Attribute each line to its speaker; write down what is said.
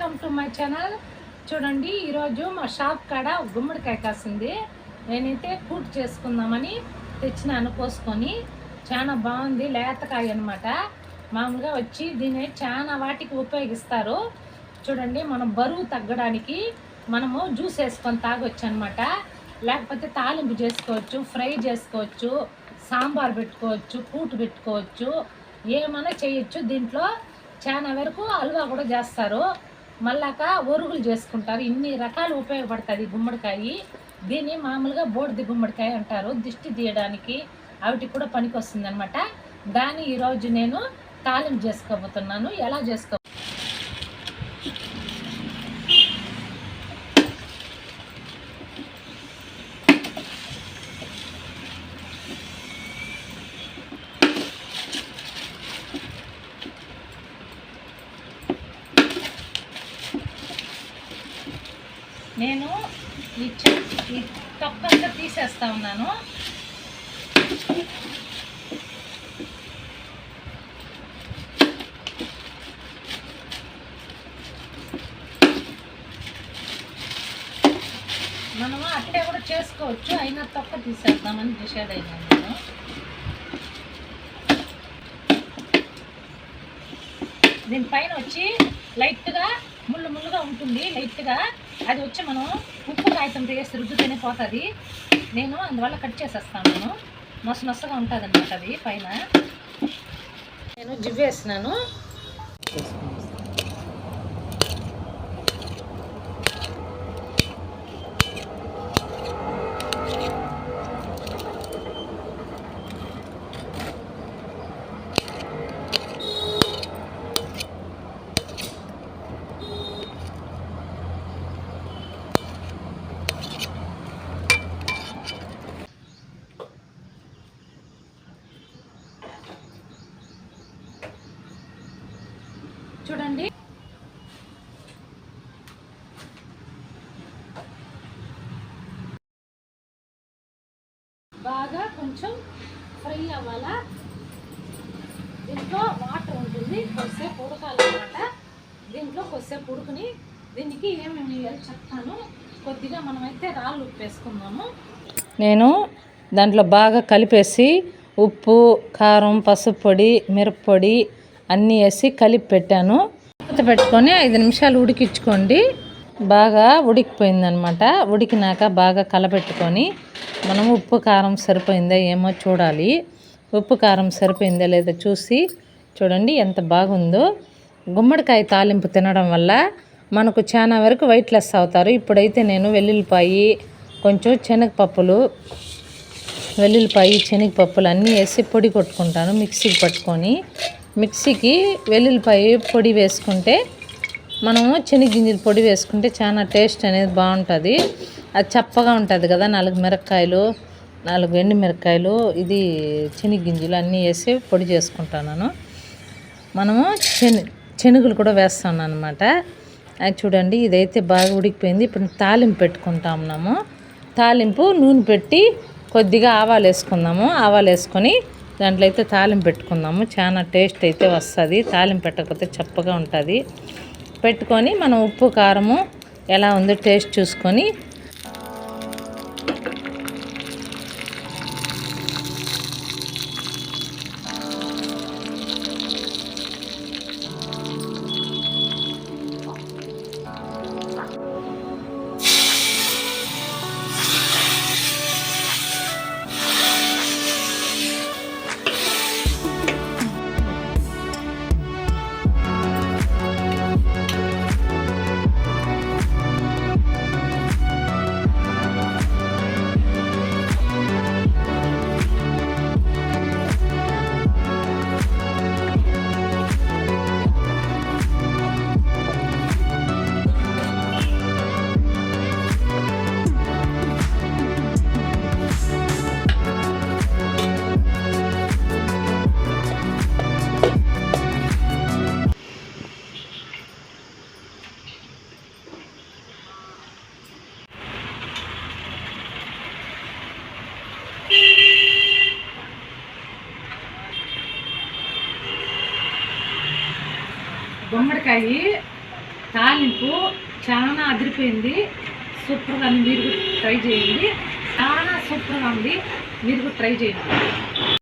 Speaker 1: Welcome to my channel. చూడండి, ఈరోజు మా షాప్ కాడ గుమ్మడికాయ కాసింది. నేనైతే కూట్ చేసుకుందామని తెచ్చినాను కోసుకొని. చాలా బాగుంది, లేతకాయ అనమాట. మామూలుగా వచ్చి దీన్ని చాలా వాటికి ఉపయోగిస్తారు. చూడండి, మనం బరువు తగ్గడానికి మనము జ్యూస్ వేసుకొని తాగొచ్చు అనమాట. లేకపోతే తాలింపు చేసుకోవచ్చు, ఫ్రై చేసుకోవచ్చు, సాంబార్ పెట్టుకోవచ్చు, కూటు పెట్టుకోవచ్చు, ఏమైనా చేయొచ్చు. దీంట్లో చాలా వరకు హల్వా కూడా చేస్తారు, మళ్ళాక ఒరుగులు చేసుకుంటారు. ఇన్ని రకాలు ఉపయోగపడుతుంది గుమ్మడికాయ. దీన్ని మామూలుగా బోడిది గుమ్మడికాయ అంటారు. దిష్టి తీయడానికి వాటికి కూడా పనికి వస్తుంది అనమాట. దాన్ని ఈరోజు నేను తాలింపు చేసుకోబోతున్నాను. ఎలా చేసుకో నేను ఈ తొక్కంతా తీసేస్తా ఉన్నాను. మనము అట్టే కూడా చేసుకోవచ్చు, అయినా తొక్క తీసేద్దామని డిసైడ్ అయినాను నేను. దీనిపైన వచ్చి లైట్గా ముళ్ళుగా ఉంటుంది. లైట్గా అది వచ్చి మనం ఉప్పు కాగితం వేసి రుద్దుతూనే పోతుంది. నేను అందువల్ల కట్ చేసేస్తాను. నేను నొసగా ఉంటుంది అన్నమాట. అది పైన నేను జివ్వేసినాను. చూడండి, బాగా కొంచెం ఫ్రై అవ్వాలా. దీంట్లో వాటర్ ఉంటుంది, కొద్దిసేపు ఉడకాలన్నమాట. దీంట్లో కొద్దిసేపు ఉడుకుని దీనికి ఏమేమి వేయాలి చెప్తాను. కొద్దిగా మనమైతే రాళ్ళు ఉప్పు వేసుకుందాము. నేను దాంట్లో బాగా కలిపేసి ఉప్పు, కారం, పసుపు పొడి, మిరప్పొడి అన్నీ వేసి కలిపి పెట్టాను. పెట్టుకొని 5 నిమిషాలు ఉడికించుకోండి. బాగా ఉడికిపోయిందనమాట. ఉడికినాక బాగా కలపెట్టుకొని మనం ఉప్పు కారం సరిపోయిందా ఏమో చూడాలి. ఉప్పు కారం సరిపోయిందా లేదా చూసి చూడండి ఎంత బాగుందో. గుమ్మడికాయ తాలింపు తినడం వల్ల మనకు చాలా వరకు వెయిట్ లెస్ అవుతారు. ఇప్పుడైతే నేను వెల్లుల్లిపాయి, కొంచెం శనగపప్పులు, శనగపప్పులు అన్నీ వేసి పొడి కొట్టుకుంటాను. మిక్సీకి పట్టుకొని మిక్సీకి వెల్లుల్లిపాయ పొడి వేసుకుంటే, మనము శనగగింజలు పొడి వేసుకుంటే చాలా టేస్ట్ అనేది బాగుంటుంది. అది చప్పగా ఉంటుంది కదా. 4 మిరపకాయలు, 4 ఎండు మిరపకాయలు, ఇది శనగగింజలు అన్నీ వేసి పొడి చేసుకుంటాను. మనము శనగలు కూడా వేస్తాను అనమాట. అది చూడండి, ఇదైతే బాగా ఉడికిపోయింది. ఇప్పుడు తాలింపు పెట్టుకుంటాము. తాలింపు నూనె పెట్టి కొద్దిగా ఆవాలు వేసుకుందాము. ఆవాలు వేసుకొని దాంట్లో అయితే తాలింపు పెట్టుకుందాము. చాలా టేస్ట్ అయితే వస్తుంది. తాలింపు పెట్టకపోతే చప్పగా ఉంటుంది. పెట్టుకొని మనం ఉప్పు కారము ఎలా ఉందో టేస్ట్ చూసుకొని గుమ్మడికాయ తాలింపు చాలా అదిరిపోయింది, సూపర్గా ఉంది. మీరు కూడా ట్రై చేయండి, చాలా సూపర్గా ఉంది. మీరు కూడా ట్రై చేయండి.